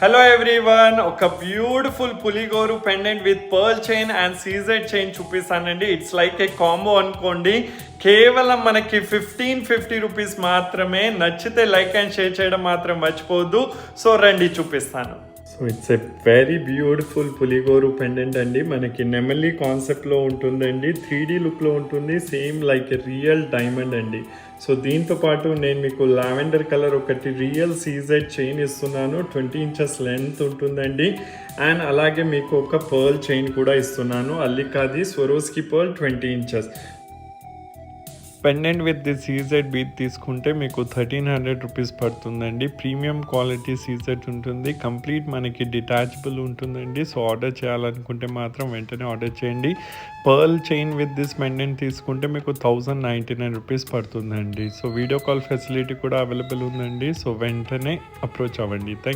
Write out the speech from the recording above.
Hello everyone, ఒక beautiful పులిగోరు pendant with pearl chain and CZ chain చూపిస్తానండి. It's like a combo అనుకోండి. కేవలం మనకి 1550 రూపీస్ మాత్రమే. నచ్చితే లైక్ అండ్ షేర్ చేయడం మాత్రం మర్చిపోవద్దు. సో రండి చూపిస్తాను. So it's a very beautiful పులిగోరు పెండెంట్ అండి. మనకి నెమలి కాన్సెప్ట్లో ఉంటుందండి, 3D లుక్లో ఉంటుంది, same like a real diamond అండి. సో దీంతో పాటు నేను మీకు లావెండర్ కలర్ ఒకటి రియల్ సీజెడ్ చైన్ ఇస్తున్నాను. 20 ఇంచెస్ లెంత్ ఉంటుందండి. అండ్ అలాగే మీకు ఒక పర్ల్ చైన్ కూడా ఇస్తున్నాను, అల్లికాది Swarovski pearl 20 inches. Pendant with the CZ bead తీసుకుంటే మీకు 1300 రూపీస్ పడుతుందండి. ప్రీమియం క్వాలిటీ సీజెడ్ ఉంటుంది, కంప్లీట్ మనకి డిటాచబుల్ ఉంటుందండి. సో ఆర్డర్ చేయాలనుకుంటే మాత్రం వెంటనే ఆర్డర్ చేయండి. Pearl chain with this pendant తీసుకుంటే మీకు 1099 రూపీస్ పడుతుందండి. సో వీడియో కాల్ ఫెసిలిటీ కూడా అవైలబుల్ ఉందండి. సో వెంటనే అప్రోచ్ అవ్వండి. థ్యాంక్